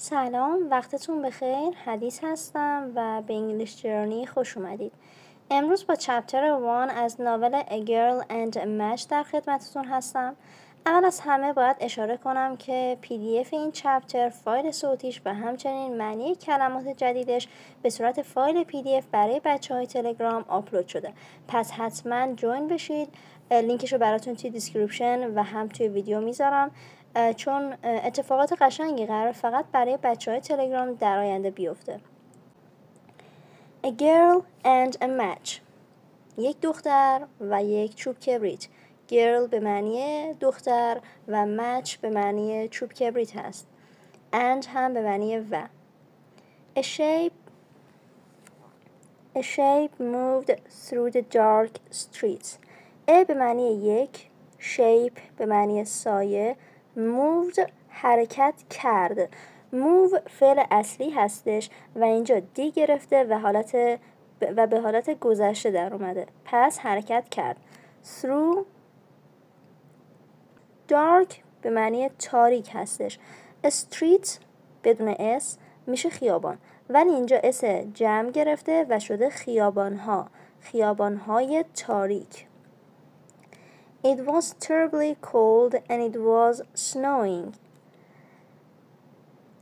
سلام، وقتتون بخیر. حدیث هستم و به انگلیش جرنی خوش اومدید. امروز با چپتر 1 از ناول A Girl and a Match در خدمتتون هستم. اول از همه باید اشاره کنم که PDF این چپتر، فایل صوتیش و همچنین معنی کلمات جدیدش به صورت فایل PDF برای بچه‌های تلگرام آپلود شده. پس حتما جوین بشید. لینکش رو براتون توی دیسکریپشن و هم توی ویدیو میذارم. چون اتفاقات قشنگی قرار فقط برای بچه‌های تلگرام در آینده بیفته. A girl and a match. یک دختر و یک چوب کبریت. girl به معنی دختر و match به معنی چوب کبریت هست. and هم به معنی و. A shape moved through the dark streets. A به معنی یک، shape به معنی سایه، moved حرکت کرد. move فعل اصلی هستش و اینجا دی گرفته و به حالت گذشته در اومده. پس حرکت کرد. through dark به معنی تاریک هستش. street بدون اس میشه خیابان، ولی اینجا اس جمع گرفته و شده خیابانهای تاریک. It was terribly cold and it was snowing.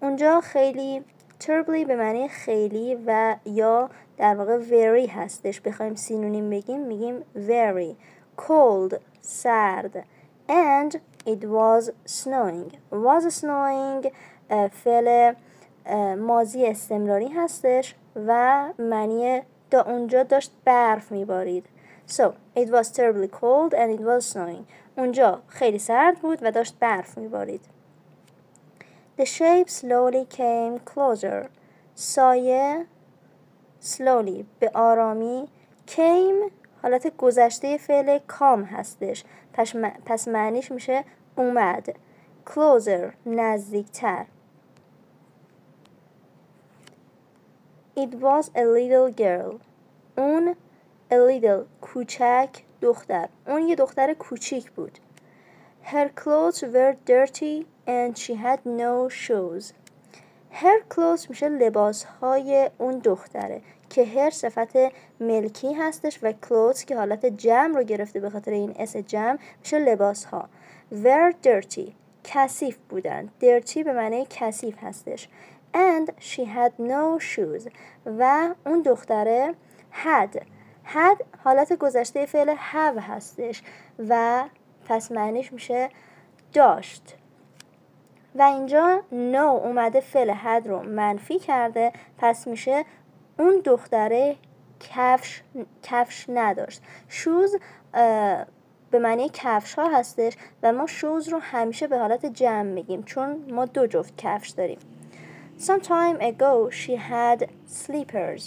اونجا خیلی terribly به معنی خیلی و یا در واقع very هستش. بخوایم سینونیم بگیم میگیم very. cold سرد and it was snowing. was snowing فعل ماضی استمراری هستش و معنی اونجا داشت برف میبارید. So, it was terribly cold and it was snowing. اونجا خیلی سرد بود و داشت برف میبارید. The shape slowly came closer. سایه slowly به آرامی came حالت گذشته فعل کام هستش. پس معنیش میشه اومد. closer نزدیکتر. It was a little girl. اون a little کوچک دختر. اون یه دختر کوچیک بود. Her clothes were dirty and she had no shoes. Her clothes میشه لباسهای اون دختره که her صفت ملکی هستش و clothes که حالت جمع رو گرفته به خاطر این اس جمع میشه لباسها. were dirty کثیف بودن. dirty به معنی کثیف هستش. and she had no shoes و اون دختره had حالت گذشته فعل have هستش و پس معنیش میشه داشت و اینجا no اومده فعل had رو منفی کرده، پس میشه اون دختره کفش نداشت. shoes به معنی کفش ها هستش و ما shoes رو همیشه به حالت جمع میگیم چون ما 2 جفت کفش داریم. Some time ago she had slippers.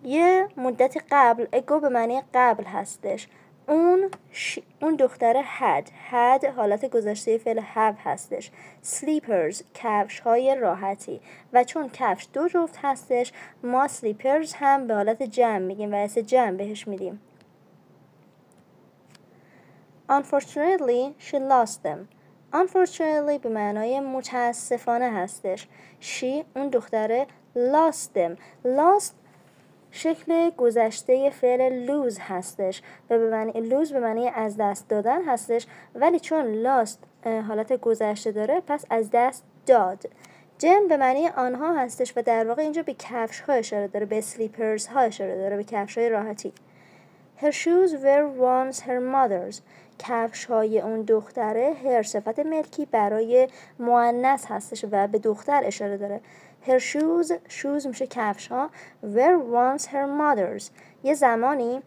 یه مدت قبل ago به معنی قبل هستش. اون دختره had حالت گذشته فعل have هستش. slippers کفش های راحتی و چون کفش 2 جفت هستش ما slippers هم به حالت جمع میگیم و اس جمع بهش میدیم. Unfortunately she lost them. Unfortunately به معنای متاسفانه هستش. she اون دختره lost them. lost شکل گذشته فعل lose هستش و به معنی lose به معنی از دست دادن هستش، ولی چون lost حالت گذشته داره پس از دست داد. them به معنی آنها هستش و در واقع اینجا به کفش ها اشاره داره، به slippers ها اشاره داره، به کفش های راحتی. Her shoes were once her mother's. کفش های اون دختره her صفت ملکی برای مؤنث هستش و به دختر اشاره داره. Her shoes میشه کفش ها were once her mother's. یه زمانی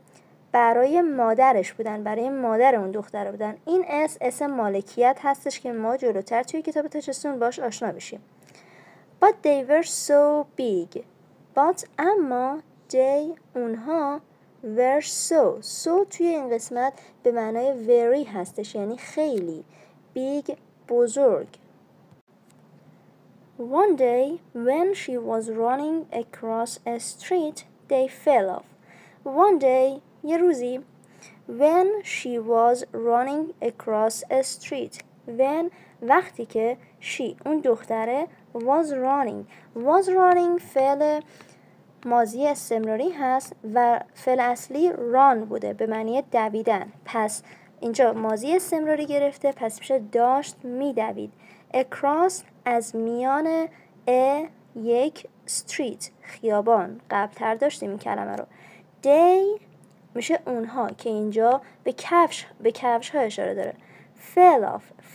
برای مادرش بودن، برای مادر اون دختره بودن. این اسم مالکیت هستش که ما جلوتر توی کتاب تچستون باش آشنا بشیم. But they were so big. But اما they اونها were so توی این قسمت به معنای very هستش، یعنی خیلی. big بزرگ. One day when she was running across a street they fell off. One day یه روزی when she was running across a street. when وقتی که she اون دختره was running فعل ماضی استمراری هست و فعل اصلی run بوده به معنی دویدن. پس اینجا ماضی استمراری گرفته، پس میشه داشت میدوید. across از میان یک street خیابان. قبلتر داشتیم این کلمه رو. they میشه اونها که اینجا به کفش ها اشاره داره.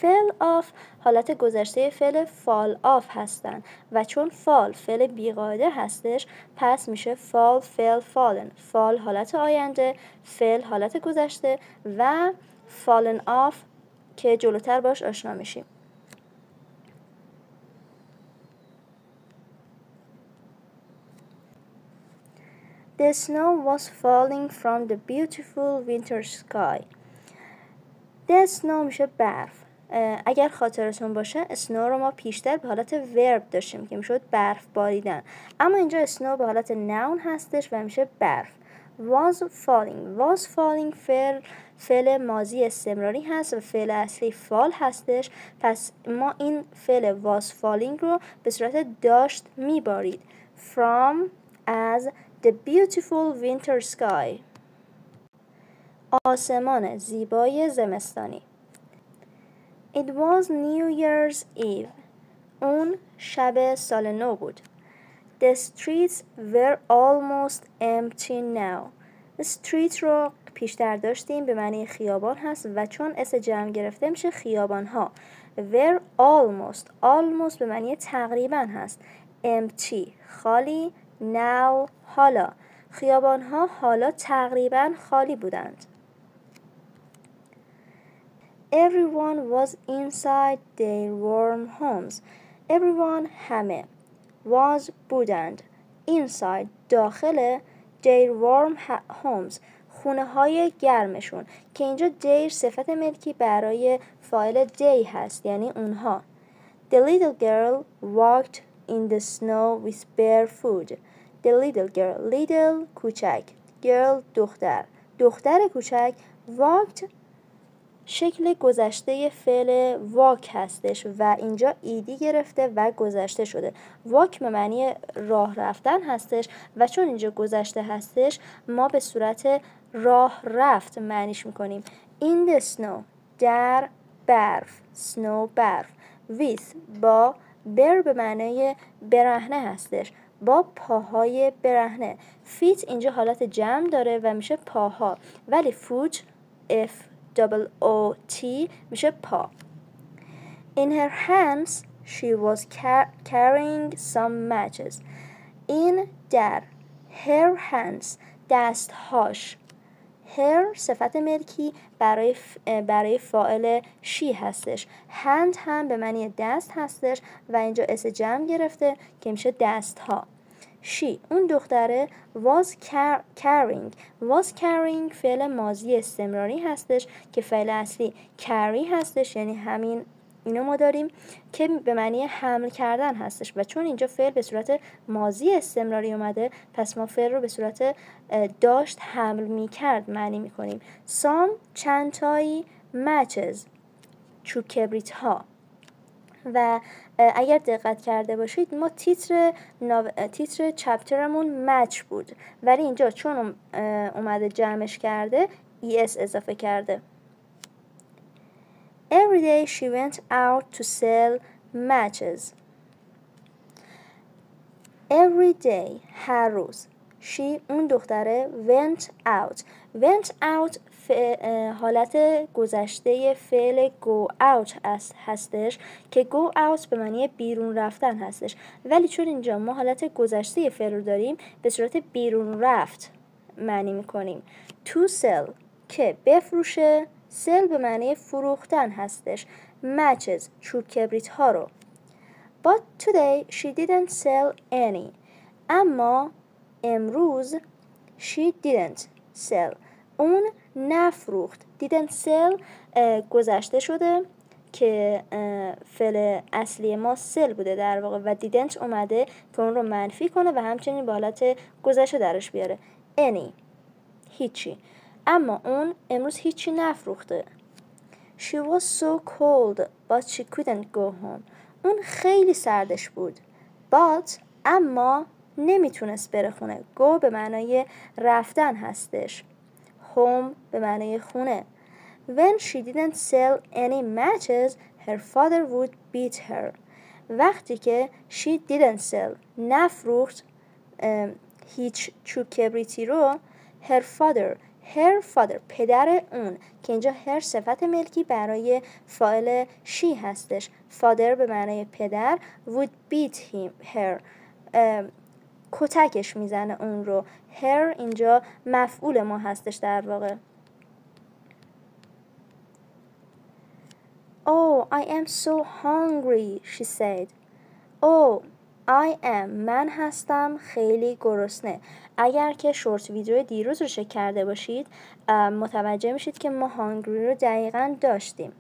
fell off حالت گذشته فعل fall off هستن و چون fall فعل بیقاعده هستش پس میشه fall fell fallen. fall حالت آینده، fell حالت گذشته و fallen off که جلوتر باش آشنا میشیم. The snow was falling from the beautiful winter sky. The snow میشه برف. اگر خاطرتون باشه snow رو ما پیشتر به حالت verb داشتیم که میشد برف باریدن، اما اینجا snow به حالت noun هستش و میشه برف. was falling فعل ماضی استمراری هست و فعل اصلی fall هستش، پس ما این فعل was falling رو به صورت داشت میبارید. From as the beautiful winter sky آسمان زیبای زمستانی. It was New Year's Eve اون شب سال نو بود. The streets were almost empty now. street رو پیشتر داشتیم به معنی خیابان هست و چون اس جمع گرفته میشه خیابان ها. were almost به معنی تقریبا هست. empty خالی. now حالا. خیابان ها حالا تقریبا خالی بودند. Everyone was inside their warm homes. Everyone همه. was بودند. inside داخل their warm homes خونه های گرمشون که اینجا their صفت ملکی برای فاعل they هست یعنی اونها. The little girl walked in the snow with bare foot. The little girl little کوچک girl دختر کوچک walked شکل گذشته فعل walk هستش و اینجا ایدی گرفته و گذشته شده. walk به معنی راه رفتن هستش و چون اینجا گذشته هستش ما به صورت راه رفت معنیش میکنیم. in the snow در برف. snow برف. with با bare به معنی برهنه هستش با پاهای برهنه. feet اینجا حالت جمع داره و میشه پاها ولی foot FOOT میشه پا. In her hands she was carrying some matches. این در her hands دستهاش. her صفت ملکی برای فاعل she هستش. hand هم به معنی دست هستش و اینجا اس جمع گرفته که میشه دستها. she اون دختره was carrying فعل ماضی استمراری هستش که فعل اصلی carry هستش یعنی همین اینو ما داریم که به معنی حمل کردن هستش و چون اینجا فعل به صورت ماضی استمراری اومده پس ما فعل رو به صورت داشت حمل می کرد معنی می کنیم. some چند تایی matches چوب کبریت ها و اگر دقت کرده باشید ما تیتر چپترمون مچ بود ولی اینجا چون اومده جمعش کرده es اضافه کرده. Every day she went out to sell matches. Every day هر روز. she اون دختره went out حالت گذشته فعل go out هستش که go out به معنی بیرون رفتن هستش ولی چون اینجا ما حالت گذشته فعل رو داریم به صورت بیرون رفت معنی میکنیم. to sell که بفروشه. sell به معنی فروختن هستش. matches چوب کبریت ها رو. but today she didn't sell any. اما امروز she didn't sell اون نفروخت. didn't sell گذشته شده که فعل اصلی ما sell بوده در واقع و didn't اومده که اون رو منفی کنه و همچنین به حالت گذشته درش بیاره. any هیچی. اما اون امروز هیچی نفروخته. She was so cold but she couldn't go home. اون خیلی سردش بود. But اما نمیتونست بره خونه. Go به معنای رفتن هستش. Home به معنای خونه. When she didn't sell any matches, her father would beat her. وقتی که she didn't sell نفروخت هیچ چوب کبریتی رو her father پدر اون که اینجا her صفت ملکی برای فاعل she هستش father به معنای پدر would beat her کتکش میزنه اون رو her اینجا مفعول ما هستش در واقع Oh, I am so hungry, she said. Oh, I am. من هستم خیلی گرسنه. اگر که شورت ویدیو دیروز رو چک کرده باشید متوجه میشید که ما hungry رو دقیقاً داشتیم.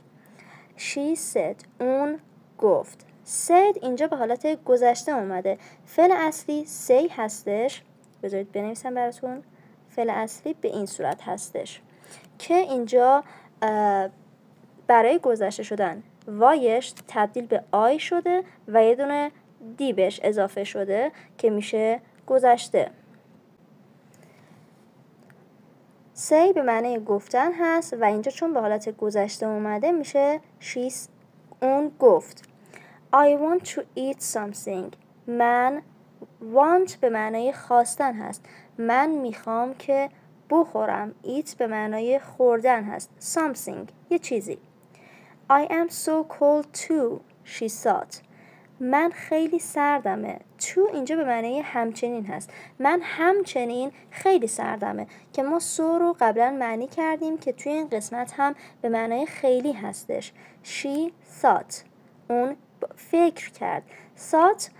She said. اون گفت. said اینجا به حالت گذشته اومده. فعل اصلی say هستش. بذارید بنویسم براتون. فعل اصلی به این صورت هستش. که اینجا برای گذشته شدن وایش تبدیل به آی شده و یه دونه دی بهش اضافه شده که میشه گذشته. say به معنی گفتن هست و اینجا چون به حالت گذشته اومده میشه اون گفت. I want to eat something. من want به معنی خواستن هست. من میخوام که بخورم. eat به معنی خوردن هست. something یه چیزی. I am so cold too, she thought. من خیلی سردمه. to اینجا به معنی همچنین هست. من همچنین خیلی سردمه که ما so رو قبلا معنی کردیم که توی این قسمت هم به معنی خیلی هستش. She thought. اون فکر کرد. thought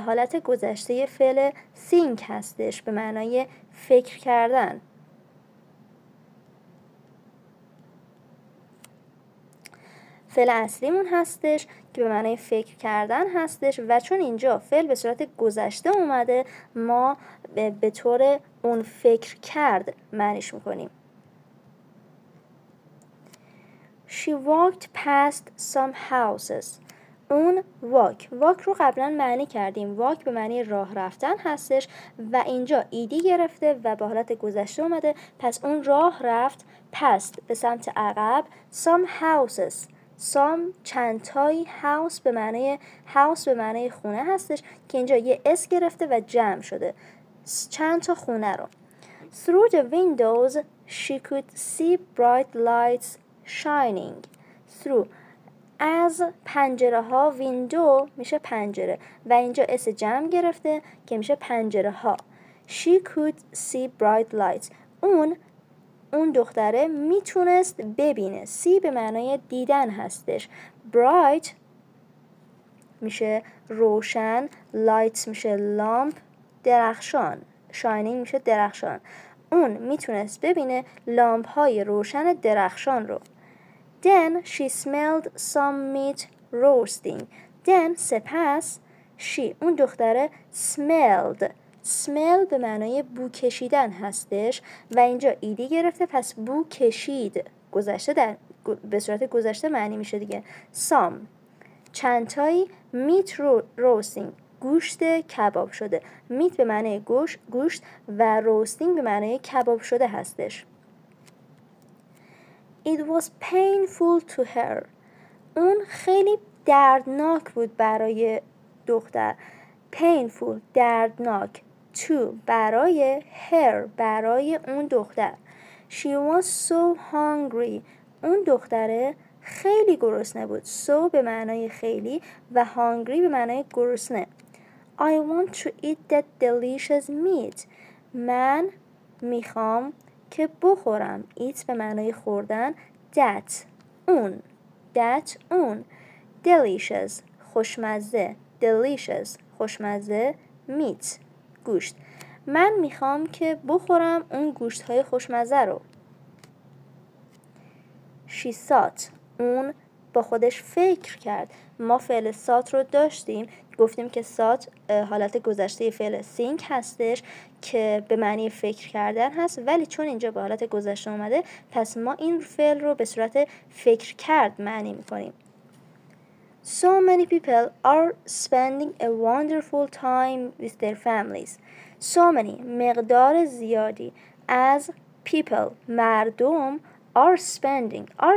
حالت گذشته فعل think هستش به معنی فکر کردن. فعل اصلیمون هستش که به معنی فکر کردن هستش و چون اینجا فعل به صورت گذشته اومده ما به طور اون فکر کرد معنیش میکنیم. She walked past some houses. اون walk رو قبلا معنی کردیم. walk به معنی راه رفتن هستش و اینجا ایدی گرفته و به حالت گذشته اومده پس اون راه رفت past به سمت عقب some houses some چندتایی house به معنی خونه هستش که اینجا یه اس گرفته و جمع شده چند تا خونه رو. Through the windows she could see bright lights shining. Through از پنجره ها ویندو میشه پنجره و اینجا اس جمع گرفته که میشه پنجره ها. She could see bright lights. اون دختره میتونست ببینه. see به معنای دیدن هستش. bright میشه روشن. light میشه لامپ. درخشان. shining میشه درخشان. اون میتونست ببینه لامپ های روشن درخشان رو. Then she smelled some meat roasting. Then سپس اون دختره smell به معنای بو کشیدن هستش و اینجا ایدی گرفته پس بو کشید گذشته به صورت گذشته معنی میشه دیگه. some چندتایی meat roasting گوشت کباب شده. meat به معنی گوشت و roasting به معنی کباب شده هستش. It was painful to her. اون خیلی دردناک بود برای دختر. painful دردناک. to برای her برای اون دختر. She was so hungry. اون دختره خیلی گرسنه بود. so به معنای خیلی و hungry به معنای گرسنه. I want to eat that delicious meat. من میخوام که بخورم. eat به معنای خوردن. اون delicious خوشمزه. delicious خوشمزه. meat گوشت. من میخوام که بخورم اون گوشت های خوشمزه رو. She thought. اون با خودش فکر کرد. ما فعل thought رو داشتیم گفتیم که thought حالت گذشته فعل think هستش که به معنی فکر کردن هست، ولی چون اینجا به حالت گذشته اومده پس ما این فعل رو به صورت فکر کرد معنی میکنیم. So many people are spending a wonderful time with their families. So many مقدار زیادی از people مردم are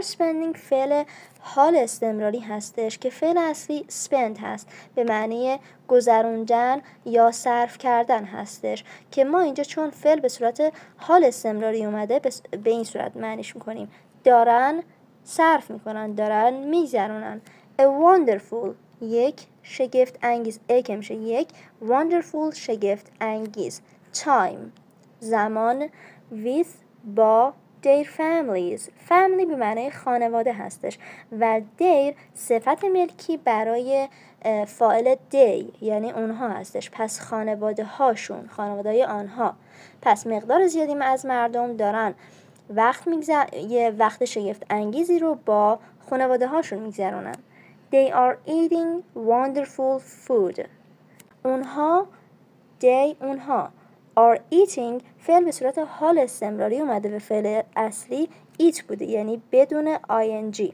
spending فعل حال استمراری هستش که فعل اصلی spend هست به معنی گذروندن یا صرف کردن هستش که ما اینجا چون فعل به صورت حال استمراری اومده به این صورت معنیش میکنیم دارن صرف میکنن، دارن میگذرونن. A wonderful یک شگفت انگیز که میشه یک wonderful شگفت انگیز time زمان with با their families. family به معنی خانواده هستش و their صفت ملکی برای فاعل they یعنی اونها هستش، پس خانواده هاشون، خانواده های آنها. پس مقدار زیادی از مردم دارن یه وقت شگفت انگیزی رو با خانواده هاشون میگذرونن. They are eating wonderful food. اونها are eating فعل به صورت حال استمراری اومده به فعل اصلی eat بوده یعنی بدون ing.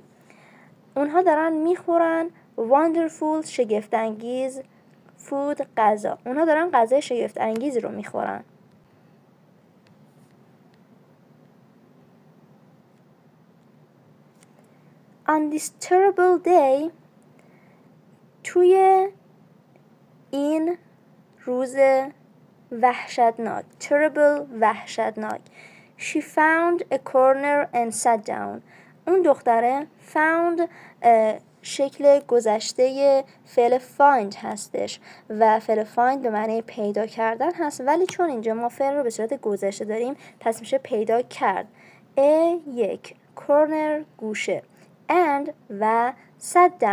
اونها دارن میخورن wonderful شگفت انگیز food غذا. اونها دارن غذای شگفت انگیزی رو میخورن. On this terrible day توی این روز وحشتناک terrible وحشتناک she found a corner and sat down. اون دختره found شکل گذشته فعل find هستش و فعل find به معنی پیدا کردن هست، ولی چون اینجا ما فعل رو به صورت گذشته داریم پس میشه پیدا کرد. یک corner گوشه and و sat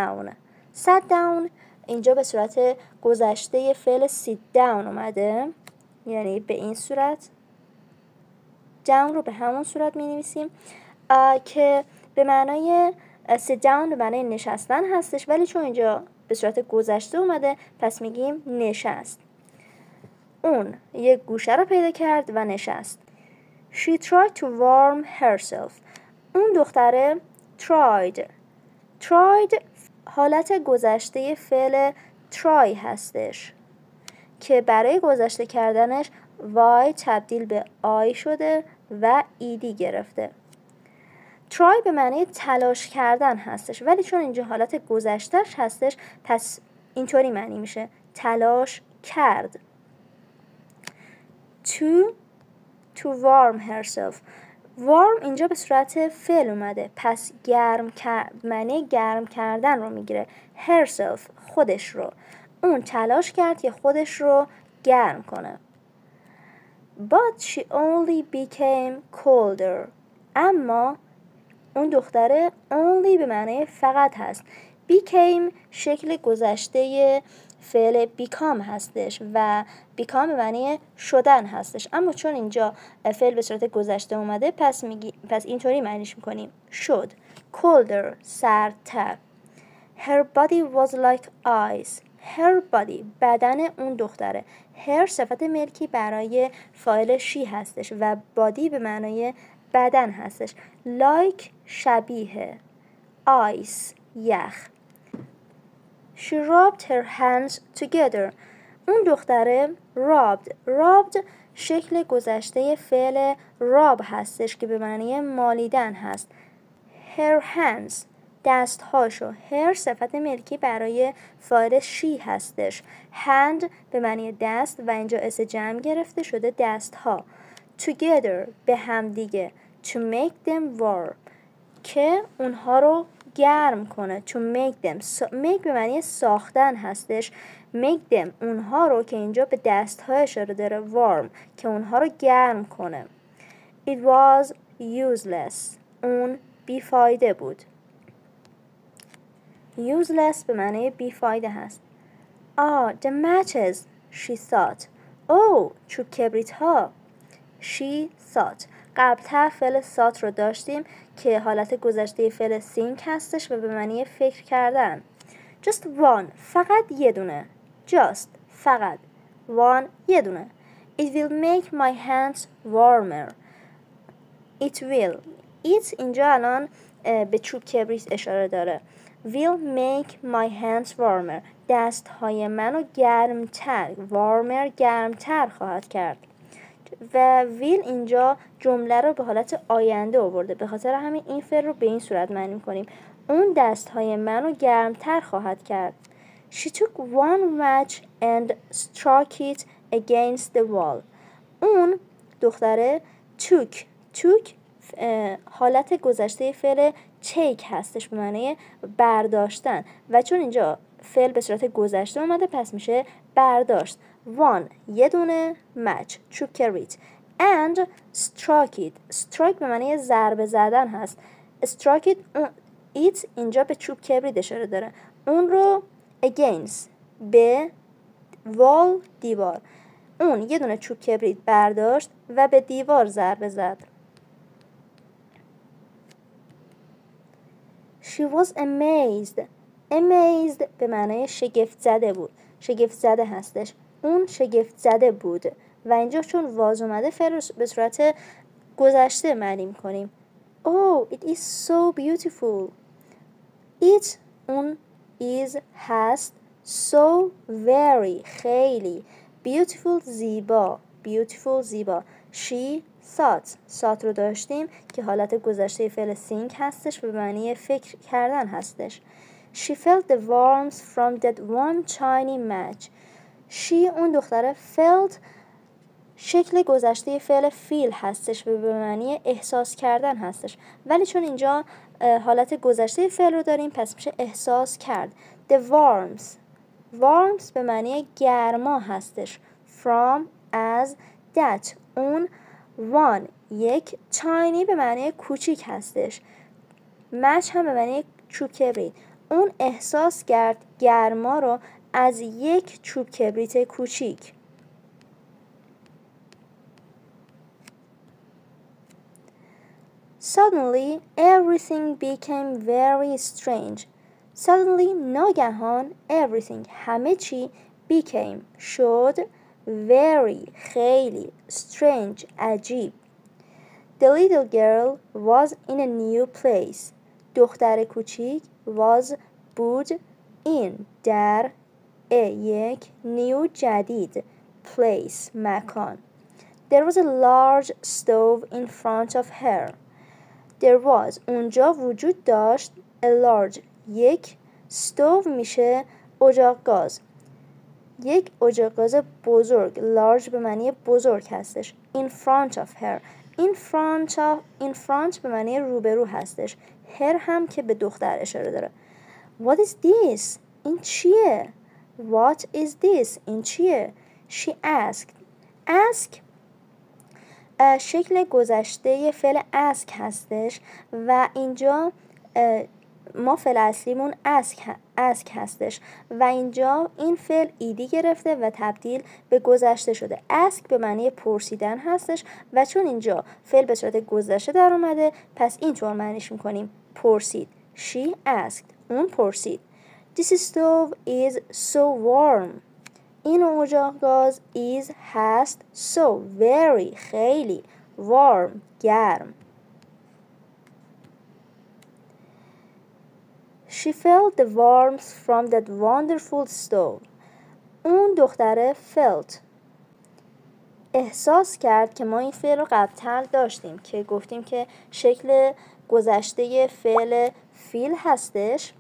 down اینجا به صورت گذشته فعل sit down اومده یعنی به این صورت down رو به همون صورت می نویسیم که به معنای sit down به معنای نشستن هستش، ولی چون اینجا به صورت گذشته اومده پس میگیم نشست. اون یک گوشه رو پیدا کرد و نشست. She tried to warm herself. اون دختره tried حالت گذشته فعل try هستش که برای گذشته کردنش y تبدیل به I شده و ed گرفته. try به معنی تلاش کردن هستش، ولی چون اینجا حالت گذشتهش هستش پس اینطوری معنی میشه تلاش کرد. to warm herself. warm اینجا به صورت فعل اومده پس معنی گرم کردن رو میگیره. herself خودش رو. اون تلاش کرد که خودش رو گرم کنه. but she only became colder. اما اون دختره only به معنی فقط هست. became شکل گذشته فعل become هستش و become به معنی شدن هستش، اما چون اینجا فعل به صورت گذشته اومده پس اینطوری معنیش میکنیم شد. colder سردتر. her body was like ice. her body بدن اون دختره. her صفت ملکی برای فاعل she هستش و body به معنای بدن هستش. like شبیه. ice یخ. She rubbed her hands together. اون دختره rubbed شکل گذشته فعل rub هستش که به معنی مالیدن هست. her hands دستهاشو. her صفت ملکی برای فاعل she هستش. hand به معنی دست و اینجا اس جمع گرفته شده دستها. together به هم دیگه. to make them warm که اونها رو گرم کنه. to make them make به معنی ساختن هستش. make them اونها رو که اینجا به دستها اشاره داره warm که اونها رو گرم کنه. it was useless اون بیفایده بود. useless به معنی بیفایده هست. the matches she thought. چوب کبریت ها. she thought قبلتر فعل thought رو داشتیم که حالت گذشته فعل think هستش و به معنی فکر کردن. just one فقط یه دونه. just فقط one یه دونه it will make my hands warmer it will it اینجا الان به چوب کبریت اشاره داره will make my hands warmer دستهای منو گرمتر warmer گرمتر خواهد کرد و will اینجا جمله رو به حالت آینده آورده به خاطر همین این فعل رو به این صورت معنی می‌کنیم اون دستهای منو گرمتر خواهد کرد She took one match and struck it against the wall اون دختره took حالت گذشته فعل take هستش به معنی برداشتن و چون اینجا فعل به صورت گذشته اومده پس میشه برداشت one یه دونه match چوب کبریت and struck به معنی ضربه زدن هست struck it اینجا به چوب کبریت اشاره داره اون رو against به wall دیوار اون یه دونه چوب کبریت برداشت و به دیوار ضربه زد She was amazed به معنی شگفت زده بود شگفت زده هستش اون شگفت زده بود و اینجا چون واژه اومده فعل به صورت گذشته معنی می‌کنیم Oh it is so beautiful it اون is هست so very خیلی beautiful زیبا she thought رو داشتیم که حالت گذشته فعل think هستش به معنی فکر کردن هستش she felt the warmth from that one tiny match she اون دختره felt شکل گذشته فعل feel هستش به معنی احساس کردن هستش ولی چون اینجا حالت گذشته فعل رو داریم پس میشه احساس کرد the warmth به معنی گرما هستش from as that اون one یک tiny به معنی کوچیک هستش match هم به معنی چوب کبریت اون احساس کرد گرما رو از یک چوب کبریت کوچیک Suddenly everything became very strange Suddenly ناگهان everything همه چی became شد very خیلی strange عجیب The little girl was in a new place دختر کوچیک was بود in در یک new جدید place مکان There was a large stove in front of her There was اونجا وجود داشت a large یک stove میشه اجاق گاز یک اجاق گاز بزرگ large به معنی بزرگ هستش in front of her in front به معنی روبرو هستش her هم که به دختر اشاره داره What is this? این چیه؟ What is this? این چیه؟ She asked شکل گذشته فعل ask هستش و اینجا ما فعل اصلیمون ask هستش و اینجا این فعل ایدی گرفته و تبدیل به گذشته شده ask به معنی پرسیدن هستش و چون اینجا فعل به صورت گذشته در اومده پس اینطور معنیش میکنیم پرسید She asked اون پرسید This stove is so warm این اجاق گاز is هست so very خیلی warm گرم She felt the warmth from that wonderful stove اون دختره felt احساس کرد که ما این فعل رو قبل‌تر داشتیم که گفتیم که شکل گذشته فعل feel هستش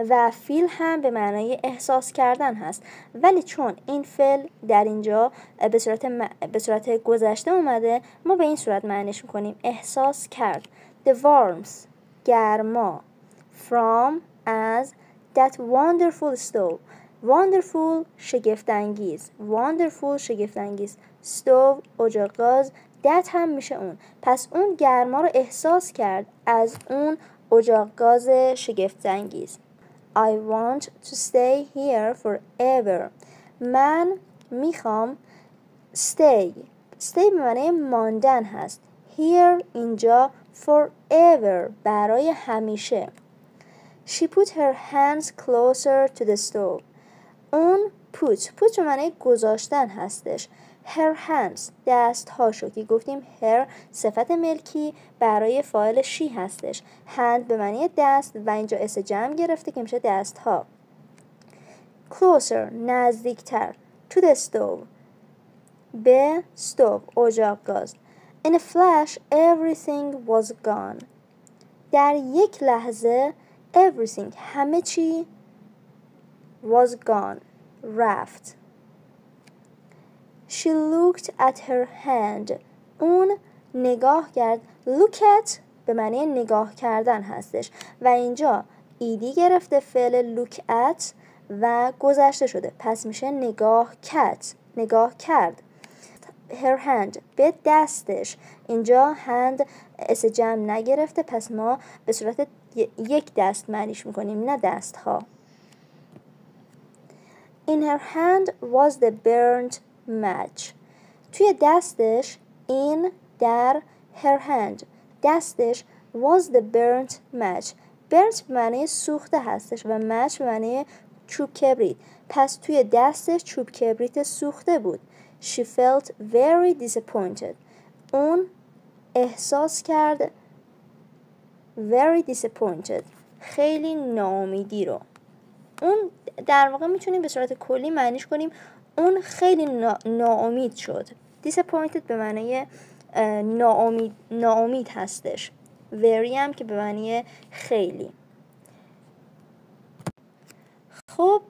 و فیل هم به معنای احساس کردن هست ولی چون این فعل در اینجا به صورت گذشته اومده ما به این صورت معنیش میکنیم احساس کرد the warmth گرما from as that wonderful stove wonderful شگفت‌انگیز stove اجاق گاز that هم میشه اون پس اون گرما رو احساس کرد از اون اجاق گاز شگفت‌انگیز I want to stay here forever. من میخوام stay به معنی ماندن هست. Here اینجا forever برای همیشه. She put her hands closer to the stove. اون put به معنی گذاشتن هستش. her hands دستهاشو که گفتیم her صفت ملکی برای فاعل she هستش. hand به معنی دست و اینجا اس جمع گرفته که میشه دستها. closer نزدیکتر to the stove به stove اجاق گاز. in a flash everything was gone در یک لحظه everything همه چی was gone رفت. she looked at her hand اون نگاه کرد. look at به معنی نگاه کردن هستش و اینجا ایدی گرفته فعل look at و گذشته شده پس میشه نگاه کرد. her hand به دستش اینجا hand اس جمع نگرفته پس ما به صورت یک دست معنیش میکنیم نه دست ها. in her hand was the burnt match توی دستش in در her hand دستش was the burnt match burnt به معنی سوخته هستش و match به معنی چوب کبریت پس توی دستش چوب کبریت سوخته بود. she felt very disappointed اون احساس کرد very disappointed خیلی ناامیدی رو. اون در واقع میتونیم به صورت کلی معنیش کنیم اون خیلی ناامید شد. disappointed به معنی ناامید هستش. very هم که به معنی خیلی. خب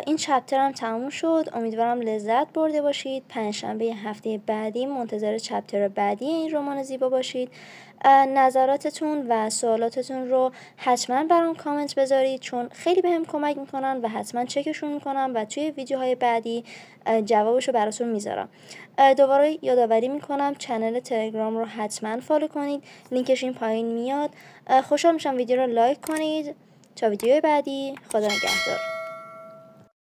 این چپتر هم تموم شد. امیدوارم لذت برده باشید. پنجشنبه هفته بعدی منتظر چپتر بعدی این رمان زیبا باشید. نظراتتون و سوالاتتون رو حتما برام کامنت بذارید چون خیلی بهم کمک میکنن و حتما چکشون میکنم و توی ویدیوهای بعدی جوابشو براتون میذارم. دوباره یادآوری میکنم چنل تلگرام رو حتما فالو کنید. لینکش این پایین میاد. خوشحال میشم ویدیو رو لایک کنید. تا ویدیوی بعدی خدا نگهدار.